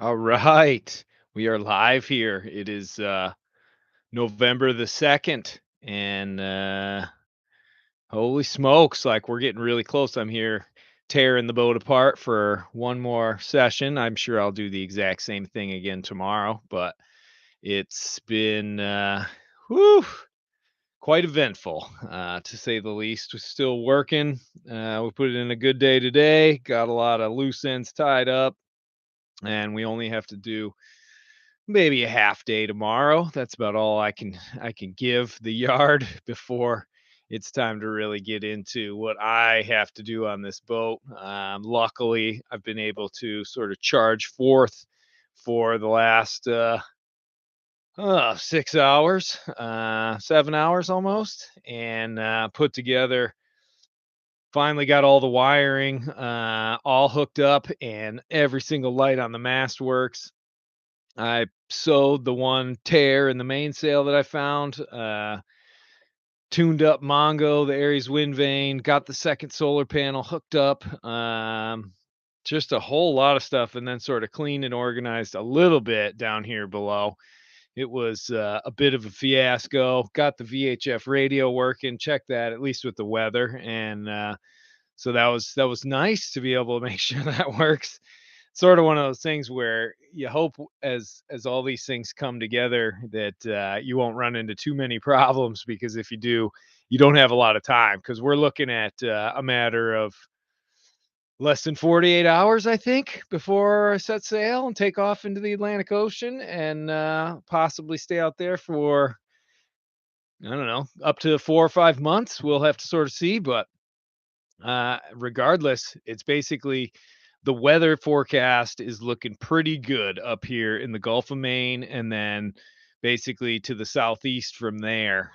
All right. We are live here. It is November the 2nd and holy smokes, like we're getting really close. I'm here tearing the boat apart for one more session. I'm sure I'll do the exact same thing again tomorrow, but it's been whew, quite eventful to say the least. We're still working. We put in a good day today, got a lot of loose ends tied up, and we only have to do maybe a half day tomorrow. That's about all I can give the yard before it's time to really get into what I have to do on this boat. Luckily, I've been able to sort of charge forth for the last 6 hours, 7 hours almost, and put together. Finally got all the wiring all hooked up, and every single light on the mast works. I sewed the one tear in the mainsail that I found, tuned up Mongo, the Aries wind vane, got the second solar panel hooked up, just a whole lot of stuff, and then sort of cleaned and organized a little bit down here below. It was a bit of a fiasco. Got the VHF radio working, checked that at least with the weather, and so that was nice to be able to make sure that works. Sort of one of those things where you hope as all these things come together that you won't run into too many problems, because if you do, you don't have a lot of time, because we're looking at a matter of less than 48 hours, I think, before I set sail and take off into the Atlantic Ocean, and possibly stay out there for, I don't know, up to 4 or 5 months. We'll have to sort of see, but regardless, it's basically the weather forecast is looking pretty good up here in the Gulf of Maine, and then basically to the southeast from there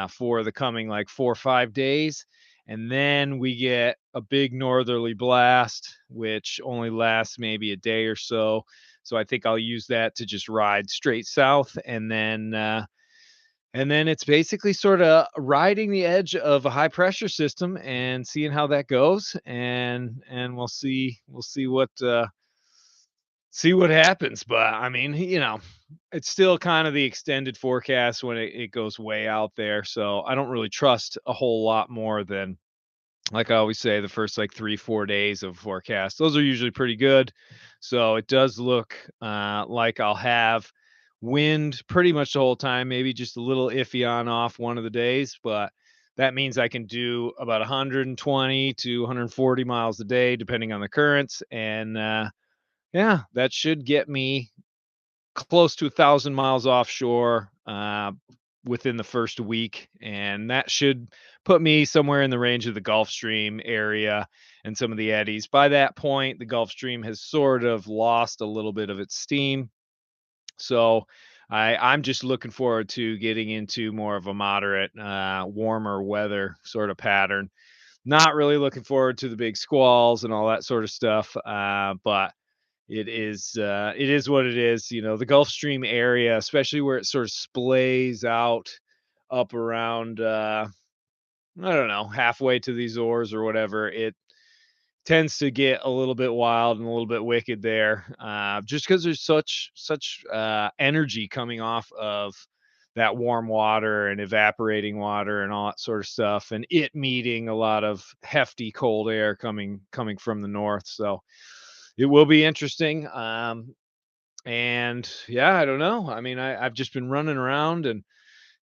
for the coming like 4 or 5 days. And then we get a big northerly blast, which only lasts maybe a day or so. So I think I'll use that to just ride straight south, and then it's basically sort of riding the edge of a high pressure system and seeing how that goes, and we'll see what happens. But I mean, it's still kind of the extended forecast when it goes way out there. So I don't really trust a whole lot more than, like I always say, the first like 3 or 4 days of forecast. Those are usually pretty good. So it does look like I'll have wind pretty much the whole time, maybe just a little iffy on off one of the days, but that means I can do about 120 to 140 miles a day, depending on the currents. And yeah, that should get me close to 1,000 miles offshore within the first week, and that should put me somewhere in the range of the Gulf Stream area and some of the eddies. By that point, the Gulf Stream has sort of lost a little bit of its steam, so I'm just looking forward to getting into more of a moderate, warmer weather sort of pattern. Not really looking forward to the big squalls and all that sort of stuff, but it is what it is. The Gulf Stream area, especially where it sort of splays out up around I don't know, halfway to the Azores or whatever. It tends to get a little bit wild and a little bit wicked there, just because there's such energy coming off of that warm water and evaporating water and all that sort of stuff, and it meeting a lot of hefty cold air coming from the north. So it will be interesting. And yeah, I don't know. I mean, I've just been running around, and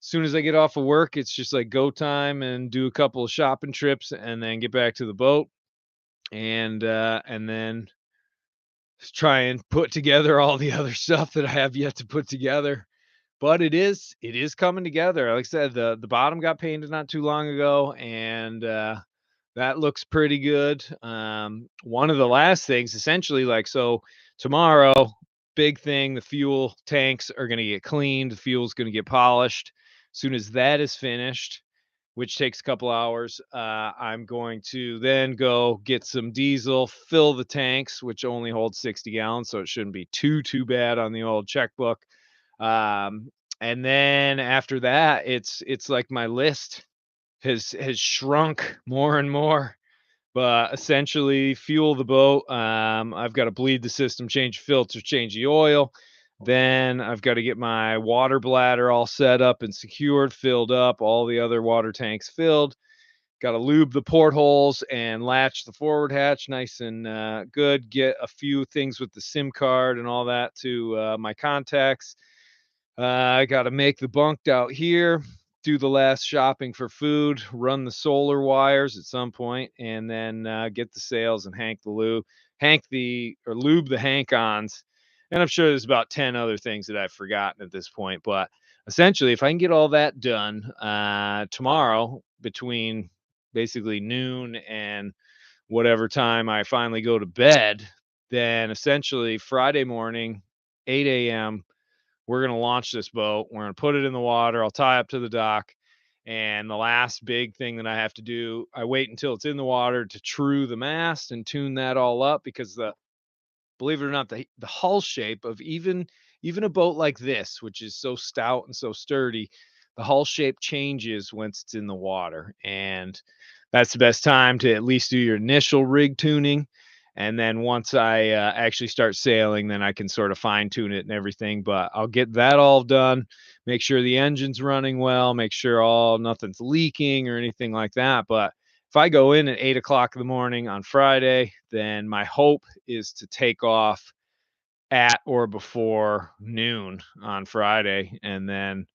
as soon as I get off of work, it's just like go time and do a couple of shopping trips and then get back to the boat, and then try and put together all the other stuff that I have yet to put together. But it is coming together. Like I said, the bottom got painted not too long ago, and that looks pretty good. One of the last things, essentially, like, so tomorrow, big thing, the fuel tanks are going to get cleaned, the fuel's going to get polished. As soon as that is finished, which takes a couple hours, I'm going to then go get some diesel, fill the tanks, which only hold 60 gallons, so it shouldn't be too bad on the old checkbook. And then after that, it's like my list has shrunk more and more. but essentially fuel the boat. I've got to bleed the system, change filter, change the oil. Then I've got to get my water bladder all set up and secured, filled up, all the other water tanks filled. Got to lube the portholes and latch the forward hatch nice and good. Get a few things with the SIM card and all that to my contacts. I got to make the bunk out here, do the last shopping for food, run the solar wires at some point, and then get the sails and lube the hank-ons. And I'm sure there's about 10 other things that I've forgotten at this point. But essentially, if I can get all that done tomorrow between basically noon and whatever time I finally go to bed, then essentially Friday morning, 8 a.m., we're going to launch this boat. We're going to put it in the water. I'll tie up to the dock. And the last big thing that I have to do, I wait until it's in the water to true the mast and tune that all up because believe it or not, the hull shape of even a boat like this, which is so stout and so sturdy, the hull shape changes once it's in the water. And that's the best time to at least do your initial rig tuning. And then once I actually start sailing, then I can sort of fine tune it and everything. But I'll get that all done, make sure the engine's running well, make sure nothing's leaking or anything like that. But if I go in at 8 o'clock in the morning on Friday, then my hope is to take off at or before noon on Friday, and then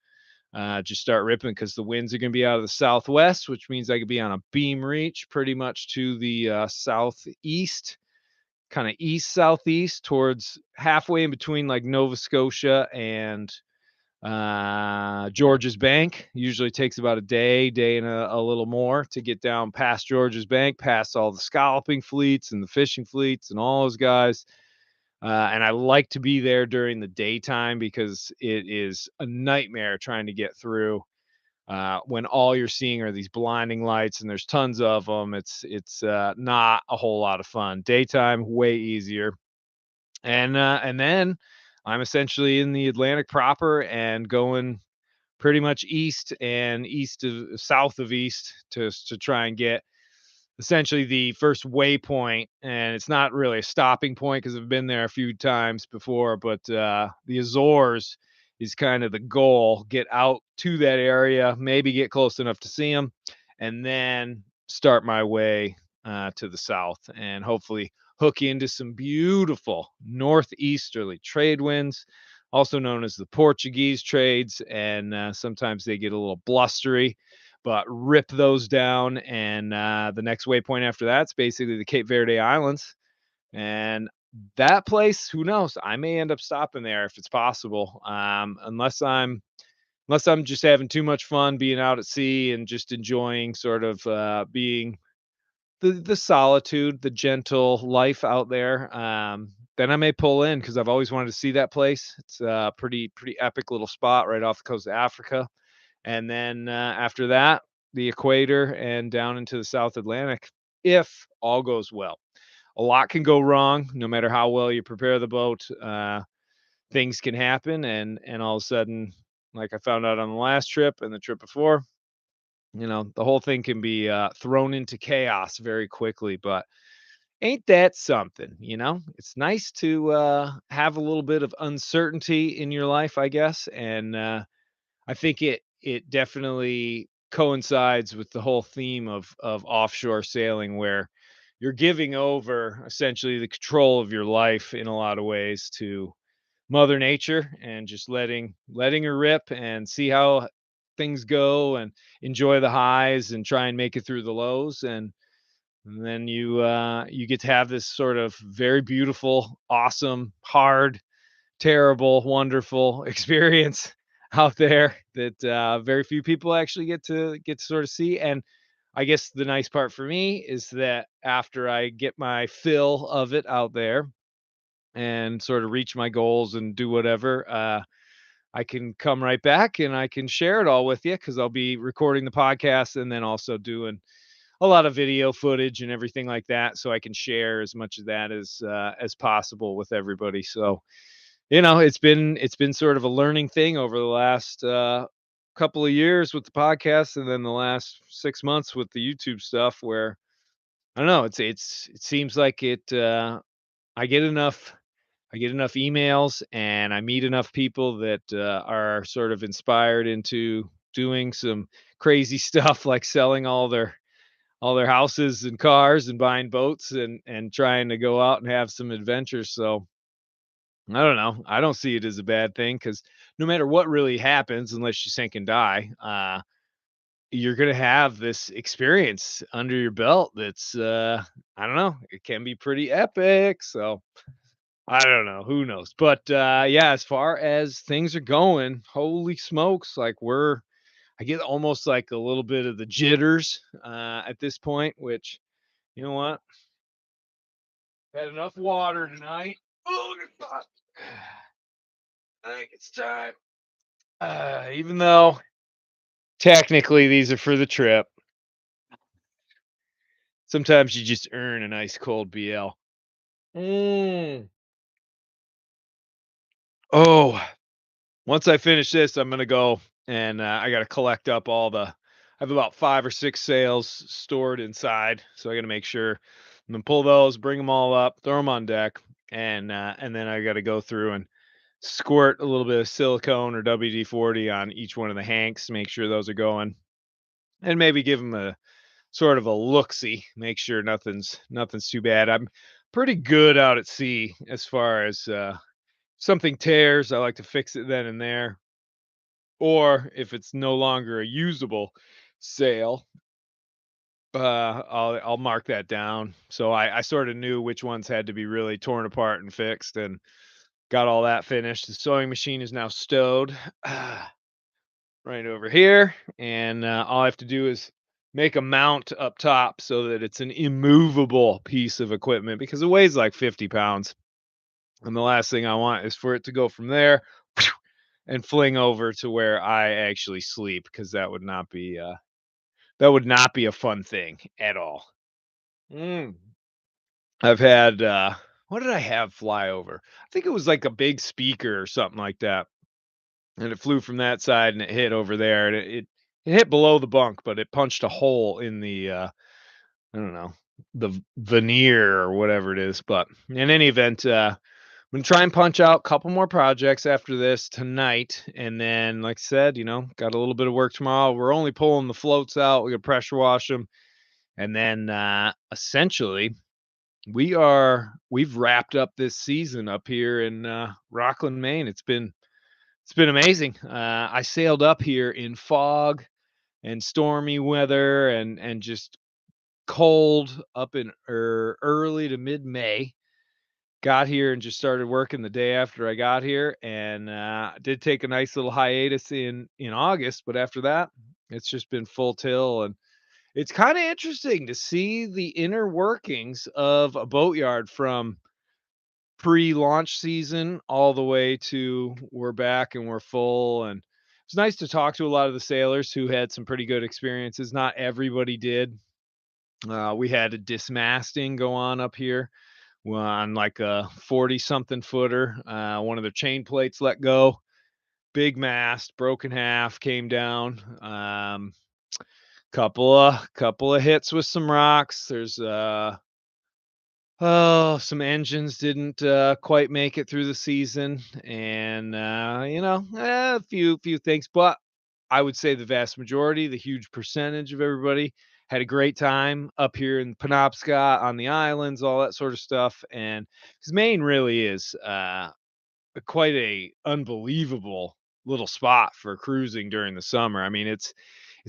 just start ripping because the winds are going to be out of the southwest, which means I could be on a beam reach pretty much to the southeast, kind of east southeast, towards halfway in between like Nova Scotia and George's Bank. Usually takes about a day and a little more to get down past George's Bank, past all the scalloping fleets and the fishing fleets and all those guys. And I like to be there during the daytime because it is a nightmare trying to get through when all you're seeing are these blinding lights and there's tons of them. It's not a whole lot of fun. Daytime, way easier. And then I'm essentially in the Atlantic proper and going pretty much east of south of east to try and get essentially the first waypoint. And it's not really a stopping point because I've been there a few times before, but the Azores is kind of the goal. Get out to that area, maybe get close enough to see them, and then start my way to the south and hopefully hook into some beautiful northeasterly trade winds, also known as the Portuguese trades. And sometimes they get a little blustery, but rip those down. And the next waypoint after that's basically the Cape Verde Islands. And that place, who knows? I may end up stopping there if it's possible. Unless I'm just having too much fun being out at sea and just enjoying sort of being the solitude, the gentle life out there. Then I may pull in because I've always wanted to see that place. It's a pretty epic little spot right off the coast of Africa. And then after that, the equator and down into the South Atlantic, if all goes well. A lot can go wrong, no matter how well you prepare the boat. Things can happen, and all of a sudden, like I found out on the last trip and the trip before, the whole thing can be thrown into chaos very quickly. But ain't that something? It's nice to have a little bit of uncertainty in your life, I guess, and I think it definitely coincides with the whole theme of offshore sailing, where you're giving over essentially the control of your life in a lot of ways to Mother Nature and just letting her rip and see how things go and enjoy the highs and try and make it through the lows. And then you get to have this sort of very beautiful, awesome, hard, terrible, wonderful experience out there that very few people actually get to sort of see. And I guess the nice part for me is that after I get my fill of it out there and sort of reach my goals and do whatever, I can come right back and I can share it all with you because I'll be recording the podcast and then also doing a lot of video footage and everything like that, so I can share as much of that as possible with everybody. So it's been sort of a learning thing over the last couple of years with the podcast, and then the last 6 months with the YouTube stuff, where I don't know, it seems like I get enough I get enough emails and I meet enough people that are sort of inspired into doing some crazy stuff like selling all their houses and cars and buying boats and trying to go out and have some adventures. So I don't know. I don't see it as a bad thing because no matter what really happens, unless you sink and die, you're gonna have this experience under your belt that's I don't know, it can be pretty epic. So I don't know, who knows? But yeah, as far as things are going, holy smokes, like I get almost like a little bit of the jitters at this point, which you know what? Had enough water tonight. Oh, God. I think it's time. Even though technically these are for the trip, sometimes you just earn a nice cold BL. Mm. Oh, once I finish this, I'm gonna go and I gotta collect up all the. I have about 5 or 6 sales stored inside, so I gotta make sure I'm gonna pull those, bring them all up, throw them on deck, and then I gotta go through and squirt a little bit of silicone or WD-40 on each one of the hanks, make sure those are going, and maybe give them a sort of a look-see, make sure nothing's too bad. I'm pretty good out at sea as far as something tears, I like to fix it then and there. Or if it's no longer a usable sail, I'll mark that down. So I sort of knew which ones had to be really torn apart and fixed, and got all that finished. The sewing machine is now stowed right over here, and all I have to do is make a mount up top so that it's an immovable piece of equipment because it weighs like 50 pounds. And the last thing I want is for it to go from there and fling over to where I actually sleep because that would not be a fun thing at all. Mm. I've had what did I have fly over? I think it was like a big speaker or something like that. And it flew from that side and it hit over there and it hit below the bunk, but it punched a hole in the I don't know, veneer or whatever it is. But in any event, I'm gonna try and punch out a couple more projects after this tonight, and then, like I said, got a little bit of work tomorrow. We're only pulling the floats out. We got to pressure wash them, and then essentially we've wrapped up this season up here in Rockland, Maine. It's been amazing. I sailed up here in fog and stormy weather and just cold up in early to mid May. Got here and just started working the day after I got here, and did take a nice little hiatus in August, but after that, it's just been full till, and it's kind of interesting to see the inner workings of a boatyard from pre-launch season all the way to we're back and we're full. And it's nice to talk to a lot of the sailors who had some pretty good experiences. Not everybody did. We had a dismasting go on up here on like a 40 something footer. One of their chain plates let go, big mast, broken half, came down. Couple of hits with some rocks. There's some engines didn't quite make it through the season, and a few things, but I would say the vast majority, the huge percentage of everybody had a great time up here in Penobscot, on the islands, all that sort of stuff. And because Maine really is quite a unbelievable little spot for cruising during the summer. I mean, it's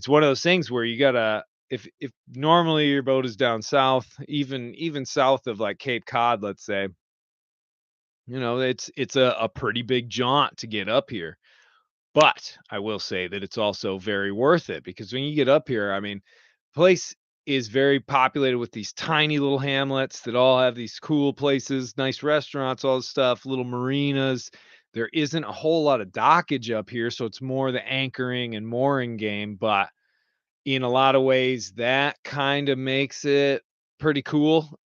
one of those things where you gotta if normally your boat is down south, even south of like Cape Cod, let's say, it's a pretty big jaunt to get up here. But I will say that it's also very worth it because when you get up here, I mean, place is very populated with these tiny little hamlets that all have these cool places, nice restaurants, all this stuff, little marinas. There isn't a whole lot of dockage up here, so it's more the anchoring and mooring game, but in a lot of ways that kind of makes it pretty cool.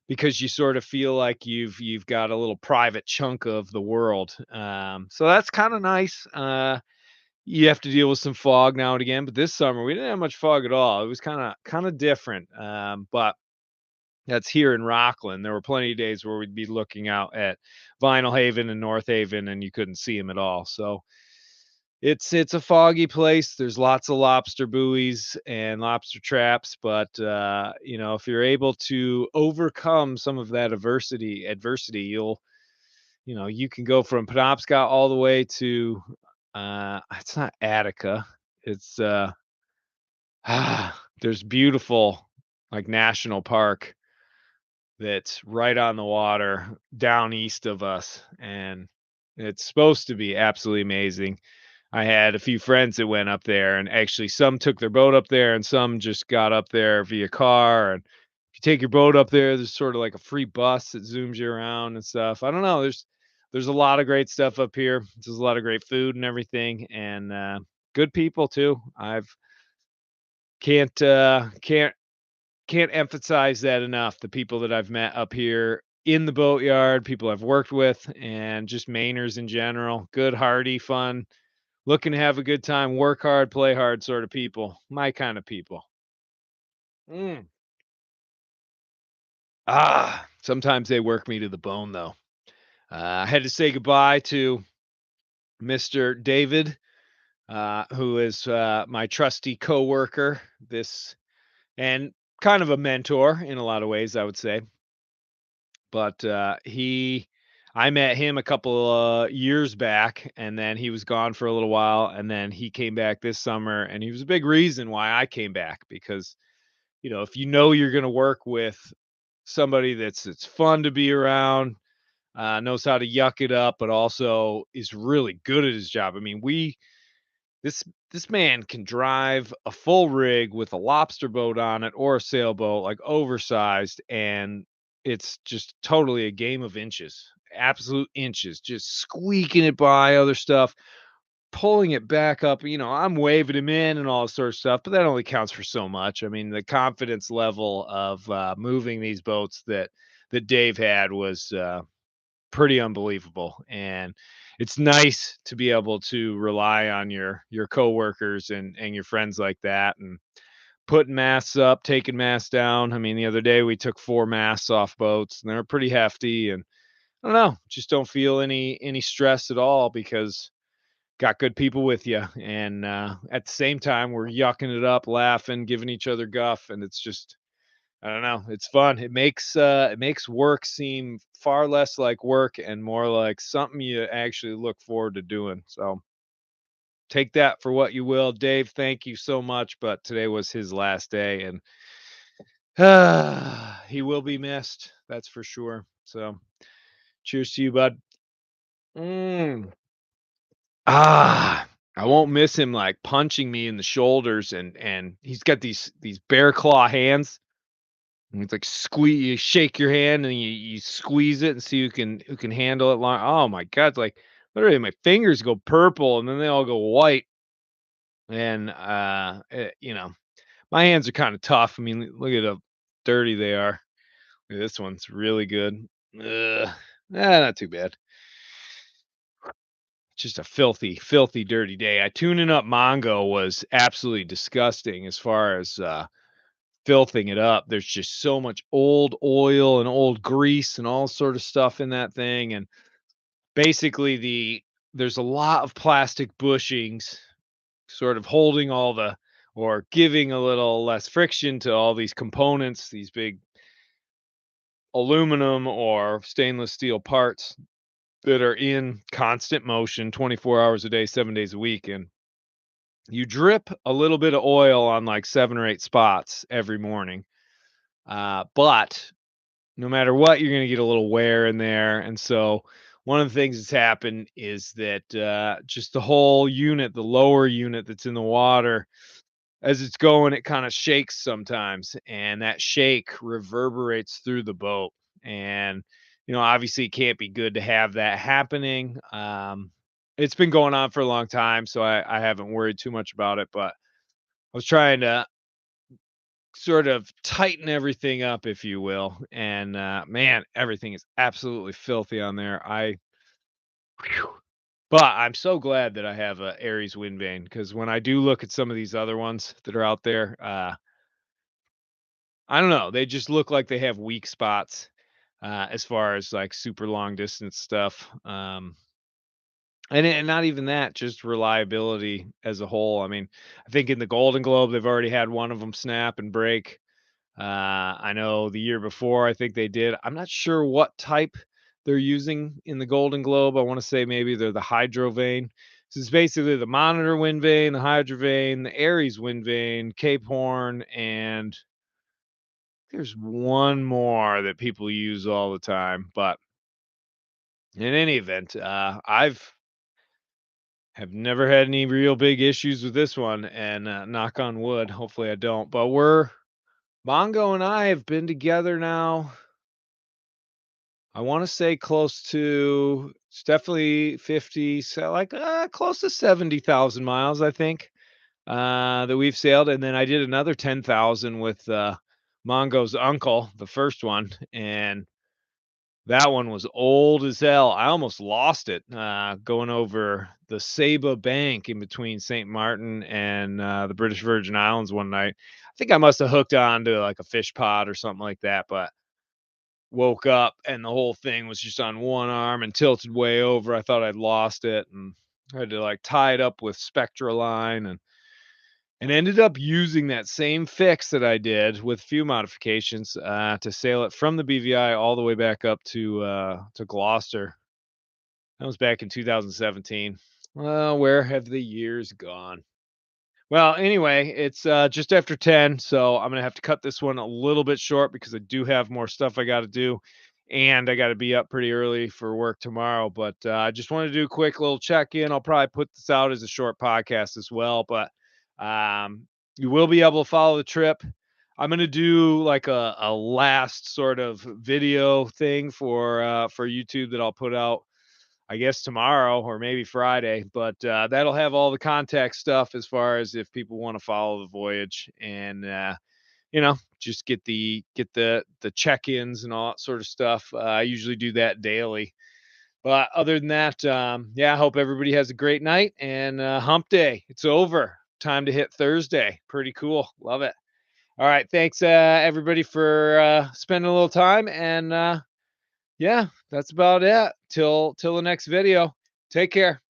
Because you sort of feel like you've got a little private chunk of the world. So that's kind of nice. you have to deal with some fog now and again, but this summer we didn't have much fog at all. It was kinda different, but that's here in Rockland. There were plenty of days where we'd be looking out at Vinyl Haven and North Haven, and you couldn't see them at all. So it's a foggy place. There's lots of lobster buoys and lobster traps, but if you're able to overcome some of that adversity, you can go from Penobscot all the way to it's not Attica. It's there's beautiful like national park that's right on the water down east of us, and it's supposed to be absolutely amazing. I had a few friends that went up there, and actually some took their boat up there and some just got up there via car. And if you take your boat up there, there's sort of like a free bus that zooms you around and stuff. I don't know. There's a lot of great stuff up here. There's a lot of great food and everything, and good people too. I've can't uh can't can't emphasize that enough. The people that I've met up here in the boatyard, people I've worked with, and just Mainers in general. Good, hearty, fun, looking to have a good time, work hard, play hard sort of people. My kind of people. Mm. Sometimes they work me to the bone though. I had to say goodbye to Mr. David, who is my trusty coworker. This and kind of a mentor in a lot of ways, I would say. But I met him a couple years back, and then he was gone for a little while, and then he came back this summer, and he was a big reason why I came back because if you know you're going to work with somebody that's it's fun to be around, knows how to yuck it up, but also is really good at his job. I mean, we this this man can drive a full rig with a lobster boat on it or a sailboat, like oversized, and it's just totally a game of inches, absolute inches, just squeaking it by other stuff, pulling it back up. I'm waving him in and all this sort of stuff, but that only counts for so much. I mean, the confidence level of moving these boats that Dave had was pretty unbelievable. And it's nice to be able to rely on your coworkers and your friends like that, and putting masts up, taking masts down. I mean, the other day we took 4 masts off boats, and they're pretty hefty, and I don't know, just don't feel any stress at all because got good people with you. And at the same time, we're yucking it up, laughing, giving each other guff, and it's just I don't know. It's fun. It makes work seem far less like work and more like something you actually look forward to doing. So take that for what you will. Dave, thank you so much. But today was his last day, and he will be missed. That's for sure. So cheers to you, bud. Mm. Ah, I won't miss him like punching me in the shoulders, and he's got these bear claw hands. And it's like you shake your hand and you squeeze it and see who can handle it long. Oh my god, like literally my fingers go purple and then they all go white. And my hands are kind of tough. I mean, look at how dirty they are. Look at this one's really good. Ugh. Not too bad. Just a filthy, filthy, dirty day. I tuning up Mongo was absolutely disgusting as far as filthing it up. There's just so much old oil and old grease and all sort of stuff in that thing. And basically there's a lot of plastic bushings sort of holding all the or giving a little less friction to all these components, these big aluminum or stainless steel parts that are in constant motion 24 hours a day, 7 days a week. And you drip a little bit of oil on like 7 or 8 spots every morning. But no matter what, you're gonna get a little wear in there. And so one of the things that's happened is that just the whole unit, the lower unit that's in the water, as it's going, it kind of shakes sometimes, and that shake reverberates through the boat. And obviously, it can't be good to have that happening. It's been going on for a long time, so I haven't worried too much about it. But I was trying to sort of tighten everything up, if you will. And man, everything is absolutely filthy on there. Whew. But I'm so glad that I have a Aries wind vane because when I do look at some of these other ones that are out there, I don't know, they just look like they have weak spots, as far as, like, super long distance stuff, and not even that, just reliability as a whole. I mean, I think in the Golden Globe, they've already had one of them snap and break. I know the year before, I think they did. I'm not sure what type they're using in the Golden Globe. I want to say maybe they're the Hydro vane. This is basically the Monitor wind vane, the Hydro vane, the Aries wind vane, Cape Horn, and there's one more that people use all the time. But in any event, I've have never had any real big issues with this one, and knock on wood, hopefully I don't. But we're Mongo and I have been together now. I want to say close to it's definitely 50, so like close to 70,000 miles, I think, that we've sailed. And then I did another 10,000 with Mongo's uncle, the first one, and that one was old as hell. I almost lost it going over the Saba Bank in between St. Martin and the British Virgin Islands one night. I think I must have hooked on to like a fish pod or something like that, but woke up and the whole thing was just on one arm and tilted way over. I thought I'd lost it and I had to like tie it up with Spectraline and ended up using that same fix that I did with few modifications to sail it from the BVI all the way back up to Gloucester. That was back in 2017. Well, where have the years gone? Well, anyway, it's just after 10, so I'm gonna have to cut this one a little bit short because I do have more stuff I got to do, and I got to be up pretty early for work tomorrow. But I just wanted to do a quick little check in. I'll probably put this out as a short podcast as well, but you will be able to follow the trip. I'm gonna do like a last sort of video thing for YouTube that I'll put out I guess tomorrow or maybe Friday, but that'll have all the contact stuff as far as if people want to follow the voyage and just get the check-ins and all that sort of stuff. I usually do that daily. But other than that, yeah, I hope everybody has a great night and hump day. It's over. Time to hit Thursday. Pretty cool. Love it. All right. Thanks, everybody, for spending a little time. And yeah, that's about it. Till the next video. Take care.